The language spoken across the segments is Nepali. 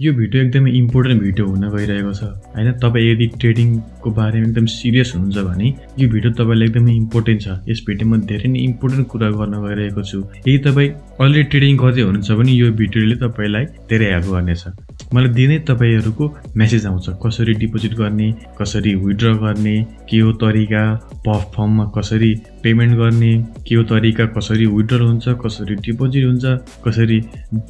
यो भिडियो एकदमै इम्पोर्टेन्ट भिडियो हुन गइरहेको छ हैन। तपाईं यदि ट्रेडिङको बारेमा एकदम सिरियस हुनुहुन्छ भने यो भिडियो तपाईलाई एकदमै इम्पोर्टेन्ट छ। यस भिडियोमा धेरै नै इम्पोर्टेन्ट कुरा गर्न गइरहेको छु। यदि तपाईं अलरेडी ट्रेडिङ गर्दै हुनुहुन्छ भने यो भिडियोले तपाईलाई धेरै हेल्प गर्नेछ। मलाई दिनै तपाईहरुको मेसेज आउँछ कसरी डिपोजिट गर्ने, कसरी विथड्र गर्ने, के हो तरिका, फर्ममा कसरी पेमेन्ट गर्ने, के हो तरिका, कसरी विथड्र हुन्छ, कसरी डिपोजिट हुन्छ, कसरी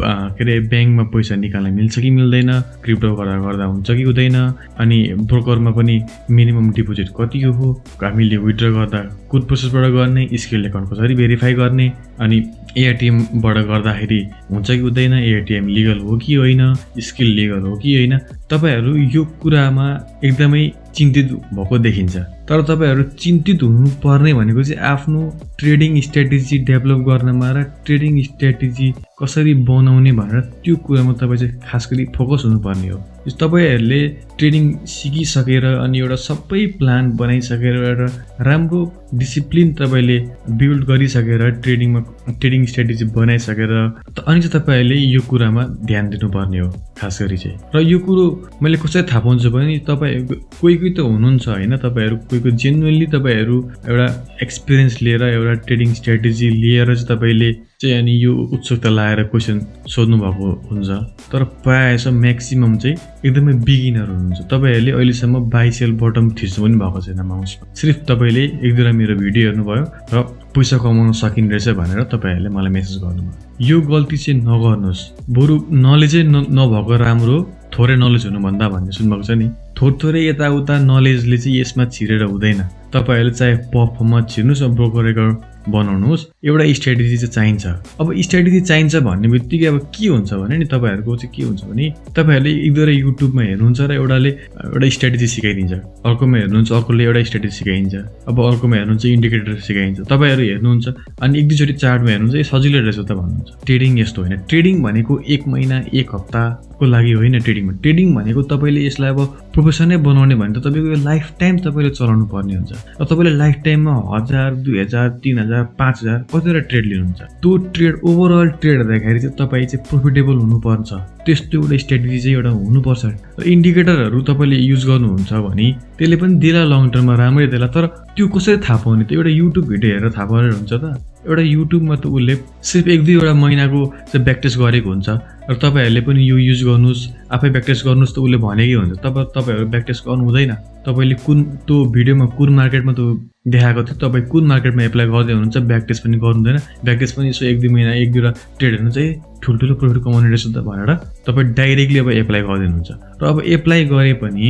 ब्याङ्कमा पैसा निकाल्न मिल्छ कि मिल्दैन, क्रिप्टो गर्दा हुन्छ कि हुँदैन, अनि ब्रोकरमा पनि मिनिमम डिपोजिट कति हो, हामीले विथड्र गर्दा कुन प्रोसेसबाट गर्ने, स्किल अकाउन्ट कसरी भेरिफाई गर्ने, अनि एटिएम बाट गर्दाखेरि हुन्छ कि हुँदैन, एटिएम लिगल हो कि होइन, स्किल लिगल हो कि होइन। तपाईहरु यो कुरामा एकदमै चिन्तित भएको देखिन्छ। तर तपाईहरु चिन्तित हुनु पर्ने भनेको चाहिँ आफ्नो ट्रेडिङ स्ट्र्याटेजी डेभलप गर्नमा र ट्रेडिङ स्ट्र्याटेजी कसरी बनाउने भनेर त्यो कुरामा तपाई चाहिँ खास गरी फोकस हुनुपर्ने हो। तपाईहरुले ट्रेडिङ सिकिसकेर अनि एउटा सबै प्लान बनाइसकेर एउटा राम्रो डिसिप्लिन तपाईले बिल्ड गरिसकेर ट्रेडिङ स्ट्र्याटेजी बनाइसकेर अनि चाहिँ तपाईहरुले यो कुरामा ध्यान दिनुपर्ने हो खास गरी चाहिँ। र यो कुरो मैले कसरी थाहा पाउँछु भने तपाईहरु कोही त हुनुहुन्छ हैन, तपाईहरु कोहीको जेन्युइनली तपाईहरु एउटा एक्सपिरियन्स लिएर एउटा ट्रेडिङ स्ट्र्याटेजी लिएर चाहिँ तपाईले चाहिँ अनि यो उत्सुकता लाएर क्वेशन सोध्नु भएको हुन्छ। तर प्रायः जसो म्याक्सिमम चाहिँ एकदमै बिगिनर हुनुहुन्छ। तपाईहरुले अहिलेसम्म बाइ सेल बटम थिच्नु पनि भएको छैन माउसमा। सिर्फ तपाईले एक दुईवटा मेरो भिडियो हेर्नुभयो र पैसा कमाउन सकिने रहेछ भनेर तपाईहरुले मलाई मेसेज गर्नुभयो। यो गल्ती चाहिँ नगर्नुस्। बरु नलेजै नभएको राम्रो थोरै नलेज हुनुभन्दा भन्ने सुन्नुभएको छ नि। थोरै यताउता नलेजले चाहिँ यसमा छिरेर हुँदैन। तपाईहरुले चाहे फर्ममा छिर्नुस् वा ब्रोकर अकाउन्ट बनाउनुस्, एउटा स्ट्र्याटेजी चाहिँ चाहिन्छ। अब स्ट्र्याटेजी चाहिन्छ भन्ने बित्तिकै अब के हुन्छ भने नि तपाईहरुको चाहिँ के हुन्छ भने तपाईहरुले एक दुईवटा युट्युबमा हेर्नुहुन्छ र एउटाले एउटा स्ट्र्याटेजी सिकाइदिन्छ, अर्कोमा हेर्नुहुन्छ अर्कोले एउटा स्ट्र्याटेजी सिकाइन्छ, अब अर्कोमा हेर्नुहुन्छ इन्डिकेटर सिकाइन्छ। तपाईहरु हेर्नुहुन्छ अनि एक दुईचोटी चार्टमा हेर्नुहुन्छ ए सजिलो रहेछ त भन्नुहुन्छ। ट्रेडिङ यस्तो होइन। ट्रेडिङ भनेको 1 महिना 1 हप्ताको लागि होइन। ट्रेडिङ भनेको तपाईले यसलाई अब प्रोफेसनै बनाउने भने त तपाईको लाइफ टाइम तपाईले चलाउनु पर्ने हुन्छ। र तपाईले लाइफ टाइममा 1000, 2000, 3000, 5000 कतिवटा ट्रेड लिनुहुन्छ। त्यो ट्रेड ओभरअल ट्रेड हेर्दाखेरि चाहिँ तपाई चाहिँ प्रोफिटेबल हुनुपर्छ। त्यस्तो एउटा स्ट्र्याटेजी चाहिँ एउटा हुनुपर्छ। र इन्डिकेटरहरु तपाईले युज गर्नुहुन्छ भने त्यसले पनि देला लङ टर्ममा राम्रै देला। तर त्यो कसरी थाहा पाउने त? एउटा युट्युब भिडियो हेरेर थाहा पाएर हुन्छ त? एउटा युट्युबमा त उसले सिर्फ एक दुईवटा महिनाको चाहिँ ब्याक टेस्ट गरेको हुन्छ। र तपाईहरुले पनि यो युज गर्नुस्, आफै ब्याक टेस्ट गर्नुस् त उसले भनेकै हुन्छ। तपाईहरु ब्याक टेस्ट गर्नु हुँदैन। तपाईले कुन त्यो भिडियोमा कुन मार्केटमा त्यो देखाएको थियो, तपाई कुन मार्केटमा एप्लाई गर्दै हुनुहुन्छ, ब्याक टेस्ट पनि गर्नु हुँदैन। ब्याक टेस्ट पनि यसो एक दुई महिना एक दुईवटा ट्रेड हेर्नु चाहिँ ठुल्ठुलो प्रफिट कमाउने रहेछ त भनेर तपाई डाइरेक्टली अब एप्लाई गर्दिनुहुन्छ। र अब एप्लाई गरे पनि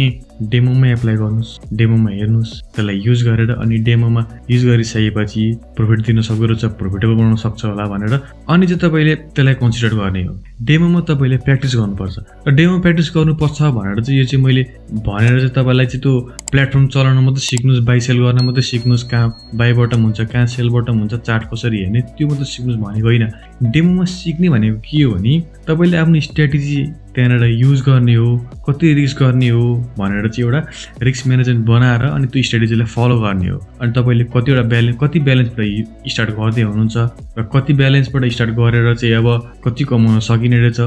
डेमोमा एप्लाई गर्नुस्, डेमोमा हेर्नुस्, त्यसलाई युज गरेर अनि डेमोमा युज गरिसकेपछि प्रफिट दिन सक्दो रहेछ, प्रफिटेबल बनाउन सक्छ होला भनेर अनि चाहिँ तपाईले त्यसलाई कन्सिडर गर्ने हो। डेमोमा तपाईले प्र्याक्टिस गर्नुपर्छ। र डेमो प्र्याक्टिस गर्नुपर्छ भनेर चाहिँ यो चाहिँ मैले भनेर चाहिँ तपाईलाई चाहिँ त्यो प्लेटफर्म चलाउन मात्रै सिक्नुस्, बाइ सेल गर्न मात्रै सिक्नुस्, कहाँ बाइ बटम हुन्छ, कहाँ सेल बटम हुन्छ, चार्ट कसरी हेर्ने त्यो मात्रै सिक्नुस् भनेको होइन। डेमोमा सिक्ने भनेको के हो भने तपाईले आफ्नो स्ट्र्याटेजी त्यहाँबाट युज गर्ने हो, कति रिस्क गर्ने हो भनेर चाहिँ एउटा रिस्क म्यानेजमेन्ट बनाएर अनि त्यो स्ट्र्याटेजीलाई फलो गर्ने हो। अनि तपाईले कति ब्यालेन्सबाट स्टार्ट गर्दै हुनुहुन्छ र कति ब्यालेन्सबाट स्टार्ट गरेर चाहिँ अब कति कमाउन सकिने रहेछ,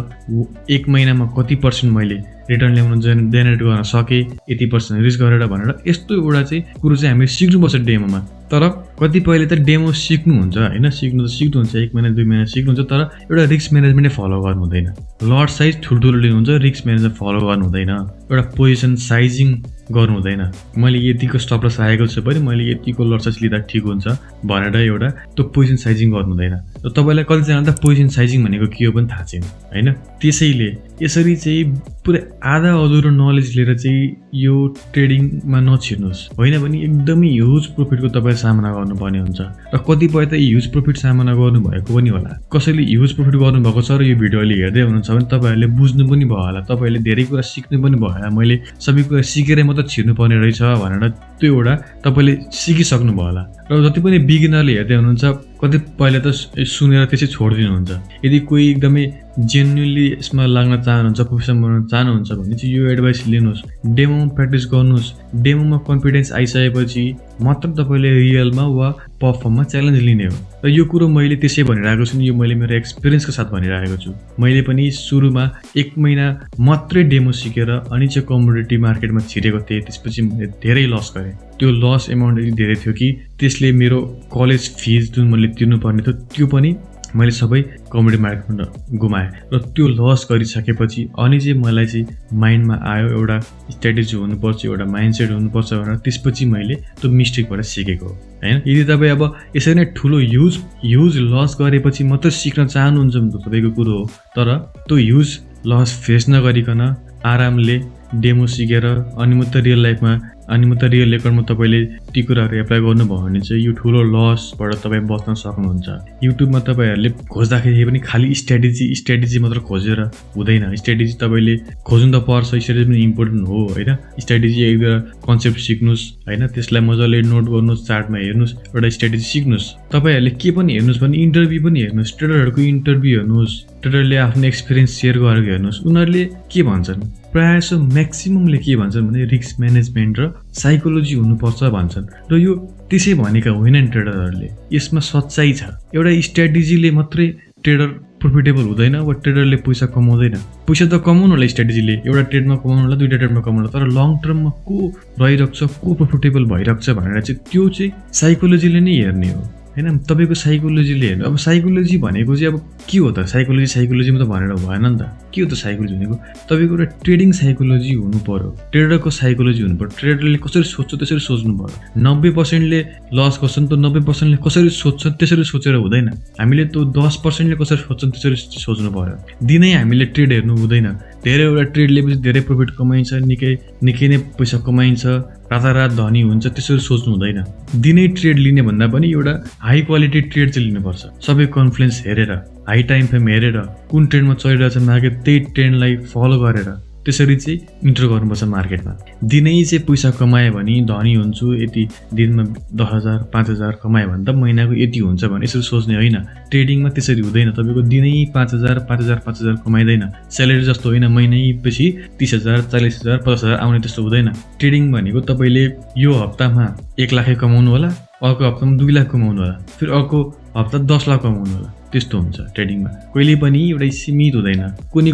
1 महिनामा कति % मैले रिटर्न ल्याउन जेनेरेट गर्न सके, यति % रिस्क गरेर भनेर यस्तो एउटा चाहिँ कुरो चाहिँ हामीले सिक्नुपर्छ डेमोमा। तर कतिपयले त डेमो सिक्नुहुन्छ हैन, सिक्नु त सिक्नुहुन्छ, 1 महिना 2 महिना सिक्नुहुन्छ, तर एउटा रिस्क म्यानेजमेन्टै फलो गर्नु हुँदैन। लट साइज ठुल्ठुलो लिनुहुन्छ, रिस्क म्यानेजमेन्ट फलो गर्नु हुँदैन, एउटा पोजिसन साइजिङ गर्नु हुँदैन। मैले यतिको स्टप लस आएको छ भने मैले यतिको लट साइज लिँदा ठिक हुन्छ भनेर एउटा त्यो पोजिसन साइजिङ गर्नु हुँदैन। र तपाईलाई कतिजना त पोजिसन साइजिङ भनेको के हो पनि थाहा छैन हैन। त्यसैले यसरी चाहिँ पुरै आधा अधुरो नलेज लिएर चाहिँ यो ट्रेडिङमा नछिर्नुस्, होइन भने एकदमै ह्युज प्रफिटको तपाईले सामना गर्नुपर्ने हुन्छ। र कतिपय त ह्युज प्रफिट सामना गर्नु भएको पनि होला। कसैले ह्युज प्रफिट गर्नु भएको छ र यो भिडियो अहिले हेर्दै हुनुहुन्छ भने तपाईहरुले बुझ्नु पनि भयो होला, तपाईले धेरै कुरा सिक्नु पनि भयो होला। मैले सबै कुरा सिकेर मात्र छिर्नु पर्ने रहेछ भनेर त्यो एउटा तपाईले सिकिसक्नु भयो होला। र जति पनि बिगिनरले हेर्दै हुनुहुन्छ कतिपयले त सुनेर त्यसै छोडिदिनुहुन्छ। यदि कोही एकदमै जेन्युनली यसमा लाग्न चाहनुहुन्छ, प्रोफेसन बनाउन चाहनुहुन्छ भने चाहिँ यो एडभाइस लिनुहोस्, डेमोमा प्र्याक्टिस गर्नुहोस्। डेमोमा कन्फिडेन्स आइसकेपछि मात्र तपाईँले रियलमा वा पर्फर्ममा च्यालेन्ज लिने हो। र यो कुरो मैले त्यसै भनिरहेको छु नि, यो मैले मेरो एक्सपिरियन्सको साथ भनिरहेको छु। मैले पनि सुरुमा 1 महिना मात्रै डेमो सिकेर अनि चाहिँ कमोडिटी मार्केटमा छिरेको थिएँ। त्यसपछि मैले धेरै लस गरेँ। त्यो लस एमाउन्ट यति धेरै थियो कि त्यसले मेरो कलेज फिज जुन मैले तिर्नुपर्ने थियो त्यो पनि मैले सबै कमोडिटी मार्केटमा गुमाएँ। र त्यो लस गरिसकेपछि अनि चाहिँ मलाई चाहिँ माइन्डमा आयो एउटा स्ट्र्याटेजी हुनुपर्छ, एउटा माइन्डसेट हुनुपर्छ भनेर त्यसपछि मैले त्यो मिस्टेकबाट सिकेको हैन। यदि तपाईँ अब यसरी नै ठुलो ह्युज लस गरेपछि मात्रै सिक्न चाहनुहुन्छ भने त तपाईँको कुरो हो। तर त्यो ह्युज लस फेस नगरिकन आरामले डेमो सिकेर अनि मात्रै रियल रेकर्डमा तपाईँले ती कुराहरू एप्लाई गर्नुभयो भने चाहिँ यो ठुलो लसबाट तपाईँ बच्न सक्नुहुन्छ। युट्युबमा तपाईँहरूले खोज्दाखेरि पनि खालि स्ट्र्याटेजी मात्र खोजेर हुँदैन। स्ट्र्याटेजी तपाईँले खोज्नु त पर्छ, स्ट्र्याटेजी पनि इम्पोर्टेन्ट हो होइन। स्ट्र्याटेजी एउटा कन्सेप्ट सिक्नुहोस् होइन, त्यसलाई मजाले नोट गर्नुहोस्, चार्टमा हेर्नुहोस्, एउटा स्ट्र्याटेजी सिक्नुहोस्। तपाईँहरूले के पनि हेर्नुहोस् भने इन्टरभ्यू पनि हेर्नुहोस्, ट्रेडरहरूको इन्टरभ्यू हेर्नुहोस्, ट्रेडरले आफ्नो एक्सपिरियन्स सेयर गरेको हेर्नुहोस्। उनीहरूले के भन्छन्, प्रायः जसो म्याक्सिममले के भन्छन् भने रिस्क म्यानेजमेन्ट र साइकोलोजी हुनुपर्छ भन्छन्। र यो त्यसै भनेका होइनन् ट्रेडरहरूले, यसमा सच्चाइ छ। एउटा स्ट्र्याटेजीले मात्रै ट्रेडर प्रोफिटेबल हुँदैन वा ट्रेडरले पैसा कमाउँदैन। पैसा त कमाउनु होला स्ट्र्याटेजीले, एउटा ट्रेडमा कमाउनु होला, 2टा ट्रेडमा कमाउनु होला, तर लङ टर्ममा को रहिरहेको छ, को प्रोफिटेबल भइरहेको छ भनेर चाहिँ त्यो चाहिँ साइकोलोजीले नै हेर्ने हो हैन। तपाईँको साइकोलोजीले हेर्नु। अब साइकोलोजी भनेको चाहिँ अब के हो त, साइकोलोजीमा त भनेर भएन नि त। के हो त साइकोलोजी भनेको, तपाईँको एउटा ट्रेडिङ साइकोलोजी हुनु पर्यो, ट्रेडरको साइकोलोजी हुनु पर्यो। ट्रेडरले कसरी सोच्छ त्यसरी सोच्नु पर्यो। 90%ले लस गर्छन् त 90%ले कसरी सोच्छन् त्यसरी सोचेर हुँदैन। हामीले त्यो 10%ले कसरी सोच्छन् त्यसरी सोच्नु पर्यो। दिनै हामीले ट्रेड हेर्नु हुँदैन। धेरैवटा ट्रेड लिएपछि धेरै प्रफिट कमाइन्छ, निकै नै पैसा कमाइन्छ, रातारात धनी हुन्छ त्यसरी सोच्नु हुँदैन। दिनै ट्रेड लिने भन्दा पनि एउटा हाई क्वालिटी ट्रेड चाहिँ लिनुपर्छ। सबै कन्फ्लुएन्स हेरेर, हाई टाइम फ्रेम हेरेर, कुन ट्रेन्डमा चलिरहेछ मार्केट त्यही ट्रेन्डलाई फलो गरेर त्यसरी चाहिँ इन्टर गर्नुपर्छ मार्केटमा। दिनै चाहिँ पैसा कमायो भने धनी हुन्छु, यति दिनमा 10,000 5,000 कमायो भने त महिनाको यति हुन्छ भने यसरी सोच्ने होइन। ट्रेडिङमा त्यसरी हुँदैन। तपाईँको दिनै 5,000 कमाइँदैन। स्यालेरी जस्तो होइन, महिनैपछि 30,000 40,000 50,000 आउने त्यस्तो हुँदैन। ट्रेडिङ भनेको तपाईँले यो हप्तामा 1 लाख कमाउनु होला, अर्को हप्तामा 2 लाख कमाउनु होला, फेरि अर्को हप्ता 10 लाख कमाउनु होला। त्यस्तो हुन्छ ट्रेडिङमा। कहिले पनि एउटा सीमित हुँदैन। कुनै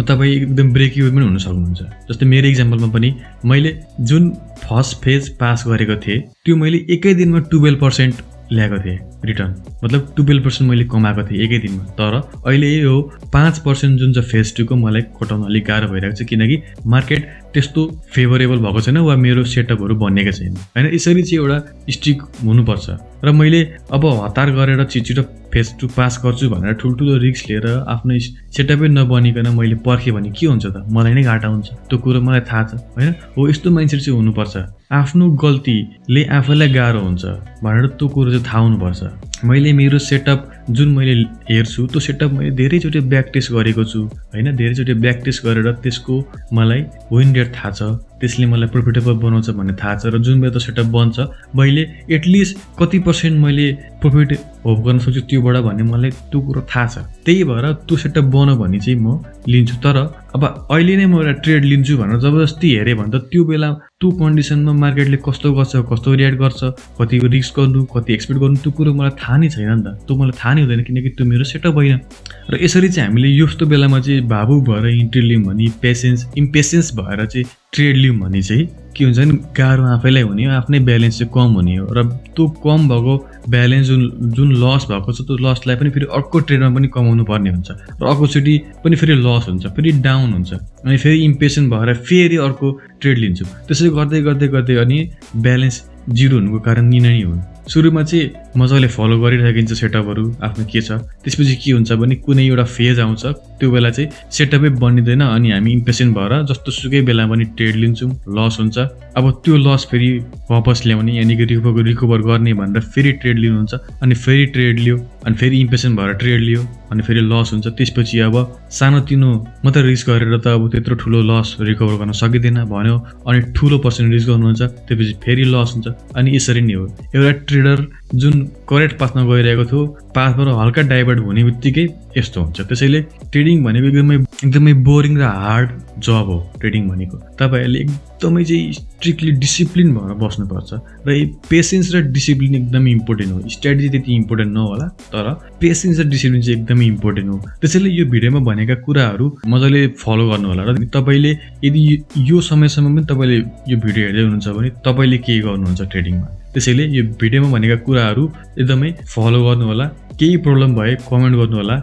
तपाईँ एकदम ब्रेक इभन पनि हुन सक्नुहुन्छ। जस्तै मेरो इक्जाम्पलमा पनि मैले जुन फर्स्ट फेज पास गरेको थिएँ त्यो मैले एकै दिनमा 12% ल्याएको थिएँ रिटर्न, मतलब 12% मैले कमाएको थिएँ एकै दिनमा। तर अहिले यो 5% जुन चाहिँ फेज 2 को मलाई कटाउन अलिक गाह्रो भइरहेको छ, किनकि मार्केट त्यस्तो फेभरेबल भएको छैन वा मेरो सेटअपहरू बनिएको छैन होइन। यसरी चाहिँ एउटा स्ट्रिक हुनुपर्छ। र मैले अब हतार गरेर छिटो फेज 2 पास गर्छु भनेर ठुल्ठुलो रिस्क लिएर आफ्नो सेटअपै नबनिकन मैले पर्खेँ भने के हुन्छ त, मलाई नै घाटा हुन्छ। त्यो कुरो मलाई थाहा छ होइन। हो यस्तो माइन्डसेट चाहिँ हुनुपर्छ। आफ्नो गल्तीले आफैलाई गाह्रो हुन्छ भनेर त्यो कुरो चाहिँ थाहा हुनुपर्छ। मैले मेरो सेटअप जुन मैले हेर्छु त्यो सेटअप मैले धेरैचोटि ब्याक टेस्ट गरेको छु होइन। धेरैचोटि ब्याक टेस्ट गरेर त्यसको मलाई विन रेट थाहा छ, त्यसले मलाई प्रोफिटेबल बनाउँछ भन्ने थाहा छ। र जुन बेला त सेटअप बन्छ मैले एटलिस्ट कति % मैले प्रफिट होप गर्न सक्छु त्योबाट भन्ने मलाई त्यो कुरो थाहा छ। त्यही भएर त्यो सेटअप बन्यो भने चाहिँ म लिन्छु। तर अब अहिले नै म एउटा ट्रेड लिन्छु भनेर जबरजस्ती हेरेँ भने त त्यो बेला त्यो कन्डिसनमा मार्केटले कस्तो गर्छ, कस्तो रियाक्ट गर्छ, कति रिस्क गर्नु, कति एक्सपेक्ट गर्नु, त्यो कुरो मलाई थाहा नै छैन नि त। त्यो मलाई थाहा नै हुँदैन किनकि त्यो मेरो सेटअप होइन। र यसरी चाहिँ हामीले यस्तो बेलामा चाहिँ भावुक भएर इन्ट्री लियौँ भने, इम्पेसेन्स भएर चाहिँ ट्रेड लियौँ भने चाहिँ के हुन्छ भने गाह्रो आफैलाई हुने हो, आफ्नै ब्यालेन्स चाहिँ कम हुने हो। र त्यो कम भएको ब्यालेन्स जुन लस भएको छ त्यो लसलाई पनि फेरि अर्को ट्रेडमा पनि कमाउनु पर्ने हुन्छ। र अर्कोचोटि पनि फेरि लस हुन्छ, फेरि डाउन हुन्छ, अनि फेरि इम्पेसेन्ट भएर फेरि अर्को ट्रेड लिन्छु। त्यसरी गर्दै अनि ब्यालेन्स 0 हुनुको कारण नै हुन्। सुरुमा चाहिँ मजाले फलो गरिराखिन्छ सेटअपहरू आफ्नो के छ, त्यसपछि के हुन्छ भने कुनै एउटा फेज आउँछ त्यो बेला चाहिँ सेटअपै बनिँदैन अनि हामी इम्पेसेन्ट भएर जस्तो सुकै बेला पनि ट्रेड लिन्छौँ, लस हुन्छ। अब त्यो लस फेरि वापस ल्याउने यानि कि रिकभर गर्ने भनेर फेरि ट्रेड लिनुहुन्छ, अनि फेरि ट्रेड लियो, अनि फेरि इम्पेसेन्ट भएर ट्रेड लियो, अनि फेरि लस हुन्छ। त्यसपछि अब सानोतिनो मात्रै रिस्क गरेर त अब त्यत्रो ठुलो लस रिकभर गर्न सकिँदैन भन्यो, अनि ठुलो पर्सेन्ट रिस्क गर्नुहुन्छ, त्यसपछि फेरि लस हुन्छ। अनि यसरी नै हो, एउटा ट्रेडर जुन करेक्ट पाथमा गइरहेको थियो पाथबाट हल्का डाइभर्ट हुने बित्तिकै यस्तो हुन्छ। त्यसैले ट्रेडिङ भनेको एकदमै बोरिङ र हार्ड जब हो। ट्रेडिङ भनेको तपाईँहरूले एकदमै चाहिँ स्ट्रिक्टली डिसिप्लिन भएर बस्नुपर्छ र पेसेन्स र डिसिप्लिन एकदमै इम्पोर्टेन्ट हो। स्ट्राटेजी त्यति इम्पोर्टेन्ट नहोला तर पेसेन्स र डिसिप्लिन चाहिँ एकदमै इम्पोर्टेन्ट हो। त्यसैले यो भिडियोमा भनेका कुराहरू मजाले फलो गर्नु होला र तपाईँले यदि यो समयसम्म पनि तपाईँले यो भिडियो हेर्दै हुनुहुन्छ भने तपाईँले के गर्नुहुन्छ ट्रेडिङमा। त्यसैले यो भिडियोमा भनेका कुराहरू एकदमै फलो गर्नु होला। केही प्रब्लम भए कमेन्ट गर्नु होला।